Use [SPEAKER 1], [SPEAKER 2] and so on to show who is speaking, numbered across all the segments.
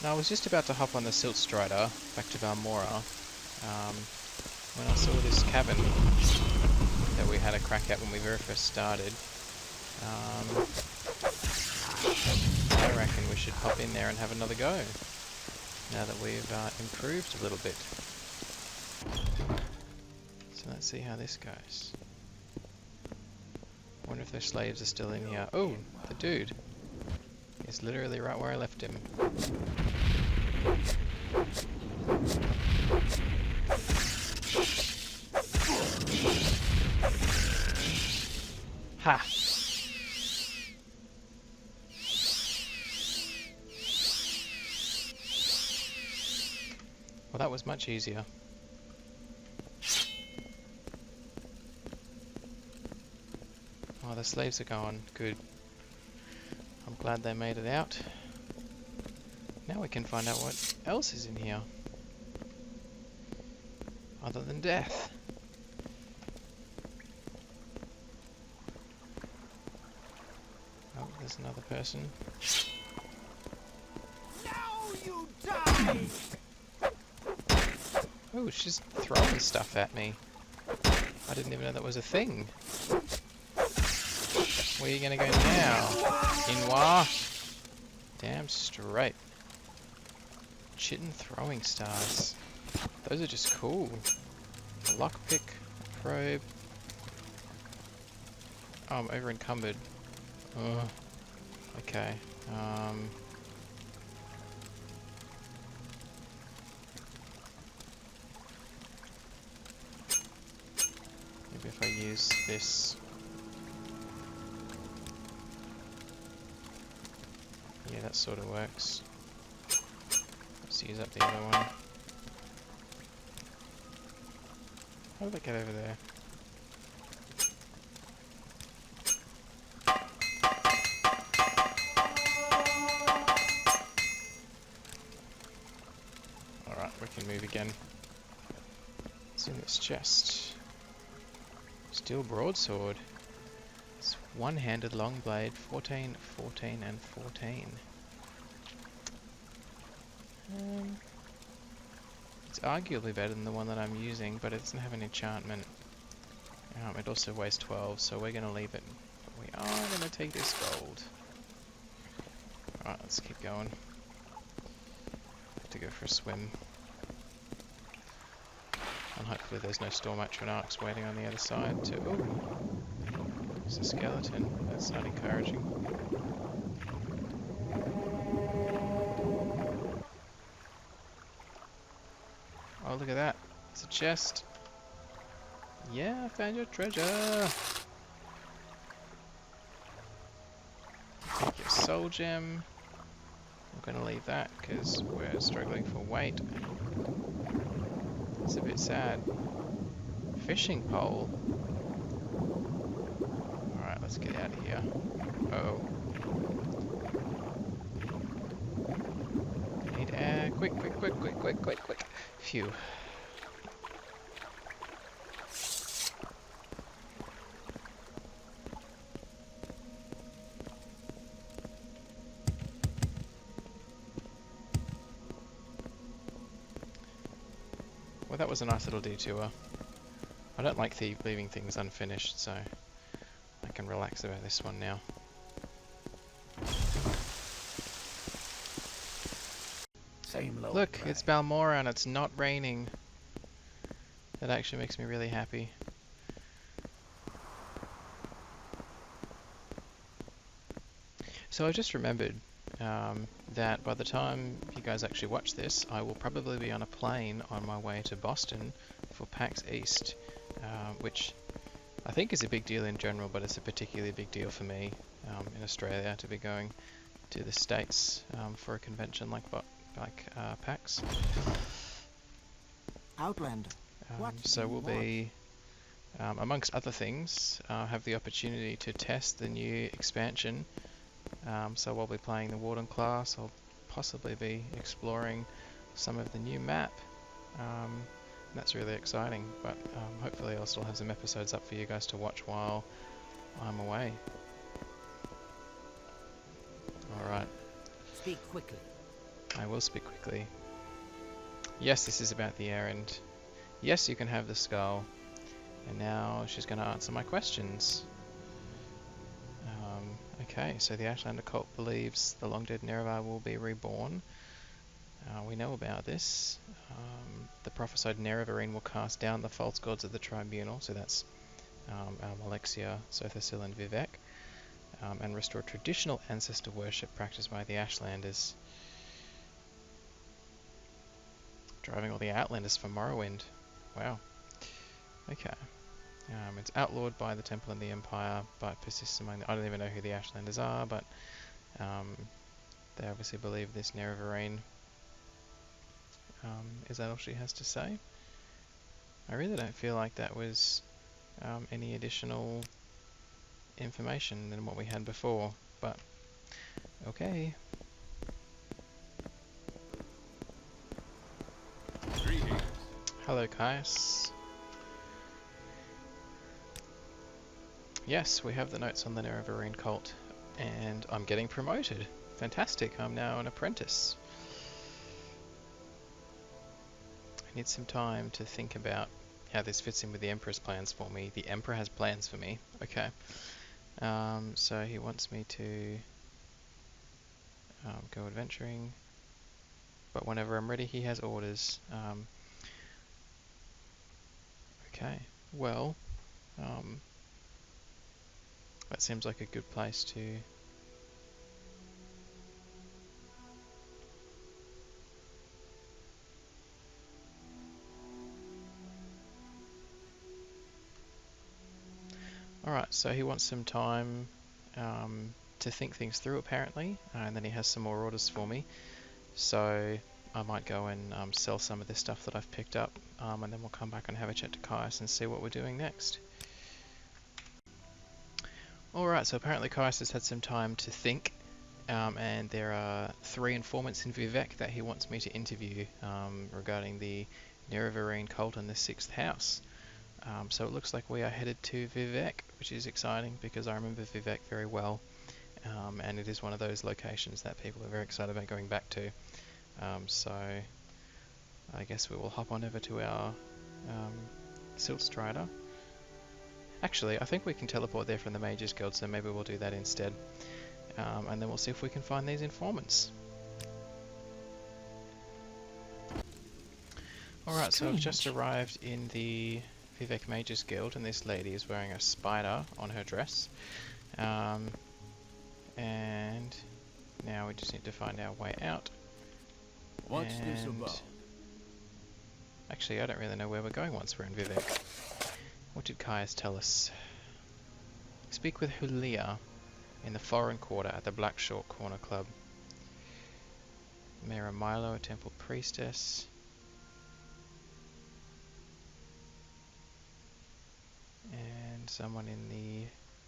[SPEAKER 1] Now I was just about to hop on the Silt Strider back to Balmora when I saw this cabin that we had a crack at when we very first started. I reckon we should hop in there and have another go now that we've improved a little bit. So let's see how this goes. Wonder if those slaves are still in here. Oh, the dude is literally right where I left him. Ha! Well, that was much easier. Oh, the slaves are gone. Good. I'm glad they made it out. Now we can find out what else is in here. Other than death. Oh, there's another person.
[SPEAKER 2] Now you die!
[SPEAKER 1] Oh, she's throwing stuff at me. I didn't even know that was a thing. Where are you gonna go now? Inwa? Damn straight. Chitin throwing stars. Those are just cool. A lockpick, a probe. Oh, I'm over encumbered. Ugh. Okay. Maybe if I use this. Yeah, that sort of works. Let's use up the other one. How did I get over there? Alright, we can move again. What's in this chest? Steel broadsword. It's one-handed long blade, 14, 14, and 14. It's arguably better than the one that I'm using, but it doesn't have an enchantment. It also weighs 12, so we're going to leave it. But we are going to take this gold. Alright, let's keep going. Have to go for a swim. And hopefully there's no storm atronachs waiting on the other side too. Ooh, there's a skeleton. That's not encouraging. Oh, look at that. It's a chest. Yeah, I found your treasure. Take your soul gem. I'm going to leave that because we're struggling for weight. It's a bit sad. Fishing pole. Alright, let's get out of here. Uh-oh. Need air. Quick, quick, quick, quick, quick, quick, quick. Phew. Well, that was a nice little detour. I don't like leaving things unfinished, so I can relax about this one now.
[SPEAKER 2] Same low.
[SPEAKER 1] Look, it's Balmora and it's not raining. That actually makes me really happy. So I just remembered that by the time you guys actually watch this, I will probably be on a plane on my way to Boston for PAX East, which I think is a big deal in general, but it's a particularly big deal for me in Australia to be going to the States for a convention like PAX.
[SPEAKER 2] Outlander.
[SPEAKER 1] So we'll be, amongst other things, have the opportunity to test the new expansion. So while we're playing the Warden class, I'll possibly be exploring some of the new map. That's really exciting, but hopefully I'll still have some episodes up for you guys to watch while I'm away.
[SPEAKER 2] Speak quickly.
[SPEAKER 1] I will speak quickly. Yes, this is about the errand. Yes, you can have the skull. And now she's going to answer my questions. Okay, so the Ashlander cult believes the long-dead Nerevar will be reborn. We know about this. The prophesied Nerevarine will cast down the false gods of the tribunal, so that's Alexia, Sothasil and Vivec, and restore traditional ancestor worship practiced by the Ashlanders. Driving all the Outlanders for Morrowind. Wow. Okay. It's outlawed by the Temple and the Empire, but persists among I don't even know who the Ashlanders are, but they obviously believe this Nerevarine. Is that all she has to say? I really don't feel like that was any additional information than what we had before, but okay.
[SPEAKER 3] Greetings.
[SPEAKER 1] Hello, Caius. Yes, we have the notes on the Nerevarine cult, and I'm getting promoted. Fantastic, I'm now an apprentice. I need some time to think about how this fits in with the Emperor's plans for me. The Emperor has plans for me. Okay. So he wants me to go adventuring, but whenever I'm ready he has orders. Okay, well, that seems like a good place to... Alright, so he wants some time to think things through apparently, and then he has some more orders for me. So I might go and sell some of this stuff that I've picked up, and then we'll come back and have a chat to Caius and see what we're doing next. Alright, so apparently Caius has had some time to think, and there are 3 informants in Vivec that he wants me to interview regarding the Nerevarine cult in the 6th house. So it looks like we are headed to Vivec, which is exciting because I remember Vivec very well, and it is one of those locations that people are very excited about going back to. So I guess we will hop on over to our Silt Strider. Actually, I think we can teleport there from the Mages Guild, so maybe we'll do that instead. And then we'll see if we can find these informants. Alright, so I've just arrived in the Vivec Mages Guild, and this lady is wearing a spider on her dress. And now we just need to find our way out.
[SPEAKER 3] What's this about?
[SPEAKER 1] Actually, I don't really know where we're going once we're in Vivec. What did Caius tell us? Speak with Hulia in the foreign quarter at the Black Short Corner Club. Mera Milo, a temple priestess. And someone in the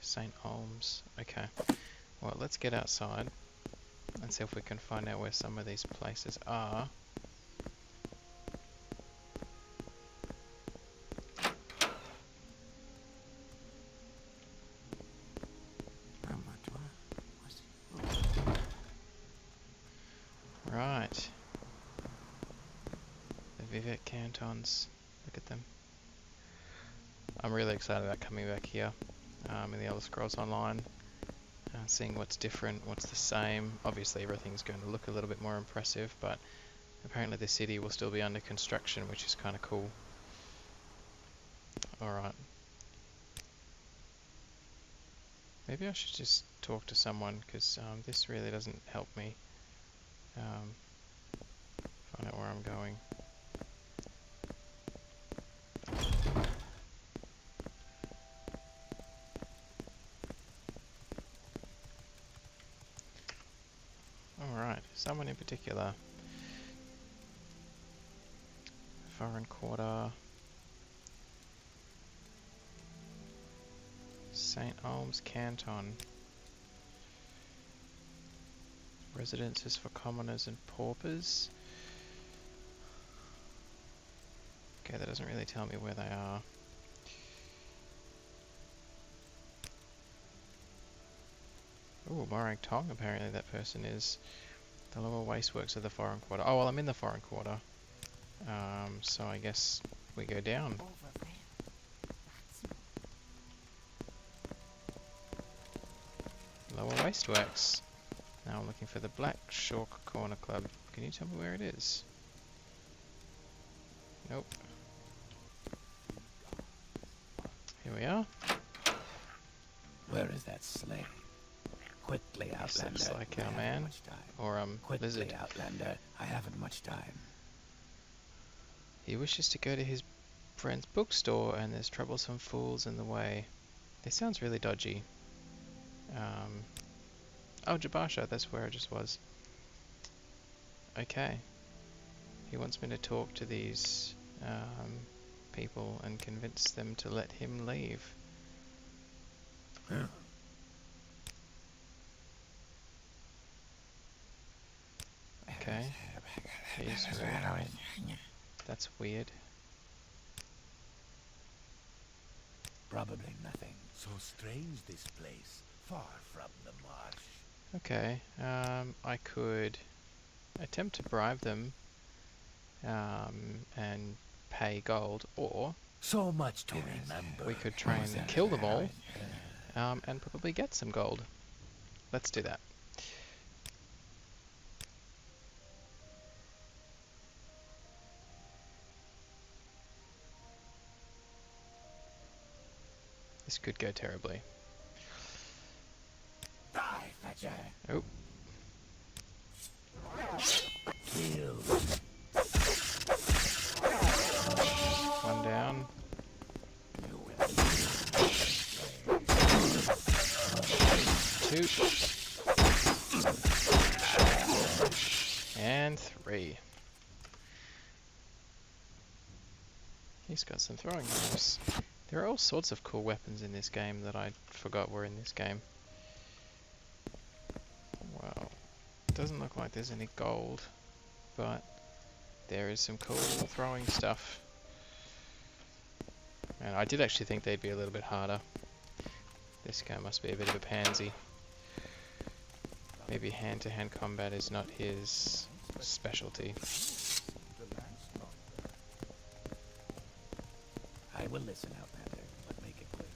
[SPEAKER 1] St. Olms. Okay. Well, let's get outside and see if we can find out where some of these places are. Right. The Vivec cantons. Look at them. I'm really excited about coming back here in the Elder Scrolls Online. Seeing what's different, what's the same. Obviously everything's going to look a little bit more impressive, but apparently the city will still be under construction, which is kind of cool. Alright. Maybe I should just talk to someone, because this really doesn't help me find out where I'm going. Alright, someone in particular. Foreign quarter. St. Olms Canton. Residences for commoners and paupers. Okay, that doesn't really tell me where they are. Ooh, Morang Tong, apparently that person is. The lower wasteworks of the foreign quarter. Oh, well, I'm in the foreign quarter. So I guess we go down. Lower wasteworks. Now I'm looking for the Black Shawk Corner Club. Can you tell me where it is? Nope. Here we are.
[SPEAKER 2] Where is that sleigh? Quickly,
[SPEAKER 1] This
[SPEAKER 2] Outlander.
[SPEAKER 1] looks like
[SPEAKER 2] I
[SPEAKER 1] our
[SPEAKER 2] haven't
[SPEAKER 1] man.
[SPEAKER 2] much time.
[SPEAKER 1] Or,
[SPEAKER 2] Quickly,
[SPEAKER 1] Lizard.
[SPEAKER 2] Outlander. I haven't much time.
[SPEAKER 1] He wishes to go to his friend's bookstore and there's troublesome fools in the way. This sounds really dodgy. Oh, Jabasha, that's where I just was. Okay. He wants me to talk to these people and convince them to let him leave. Okay. He's rude. That's weird.
[SPEAKER 2] Probably nothing.
[SPEAKER 3] So strange this place, far from the marsh.
[SPEAKER 1] Okay. I could attempt to bribe them and pay gold, or
[SPEAKER 3] So much to remember.
[SPEAKER 1] we could try and kill them all and probably get some gold. Let's do that. This could go terribly.
[SPEAKER 2] Die, Fetcher.
[SPEAKER 1] Oh.
[SPEAKER 2] Kill.
[SPEAKER 1] One down.
[SPEAKER 2] You will.
[SPEAKER 1] Two. And three. He's got some throwing knives. There are all sorts of cool weapons in this game that I forgot were in this game. Well, doesn't look like there's any gold, but there is some cool throwing stuff. And I did actually think they'd be a little bit harder. This guy must be a bit of a pansy. Maybe hand-to-hand combat is not his specialty.
[SPEAKER 2] I will listen, Outlander, but make it quick.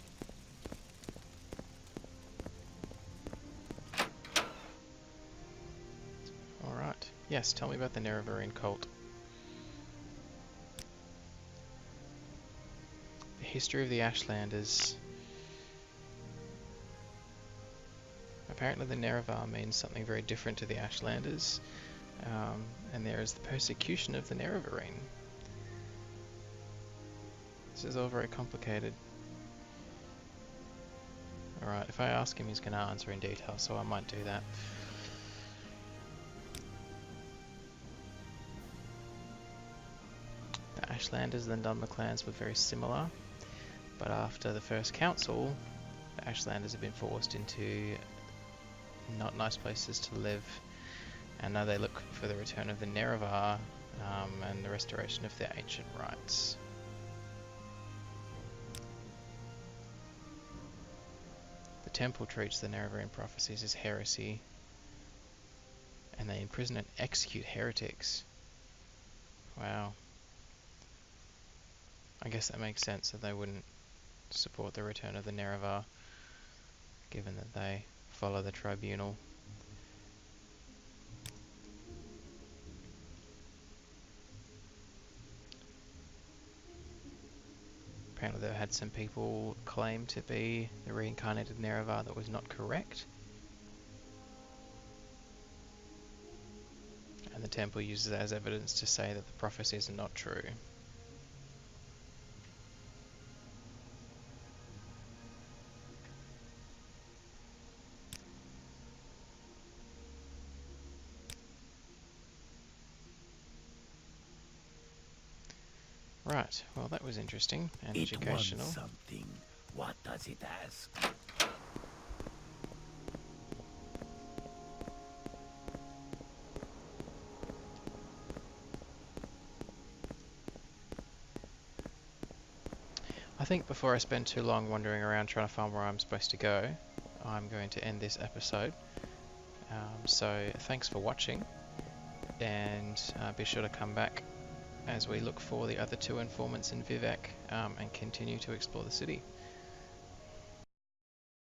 [SPEAKER 1] Alright. Yes, tell me about the Nerevarine cult. The history of the Ashlanders. Apparently the Nerevar means something very different to the Ashlanders. And there is the persecution of the Nerevarine. This is all very complicated. Alright, if I ask him he's going to answer in detail, so I might do that. The Ashlanders and the Dunmer were very similar, but after the first council, the Ashlanders have been forced into not nice places to live, and now they look for the return of the Nerevar and the restoration of their ancient rights. The temple treats the Nerevarine prophecies as heresy, and they imprison and execute heretics. Wow. I guess that makes sense that they wouldn't support the return of the Nerevar, given that they follow the tribunal. Apparently they had some people claim to be the reincarnated Nerevar that was not correct. And the temple uses it as evidence to say that the prophecies are not true. Right, well that was interesting and
[SPEAKER 2] It
[SPEAKER 1] educational.
[SPEAKER 2] wants something. What does it ask?
[SPEAKER 1] I think before I spend too long wandering around trying to find where I'm supposed to go, I'm going to end this episode. So thanks for watching, and be sure to come back as we look for the other two informants in Vivec and continue to explore the city.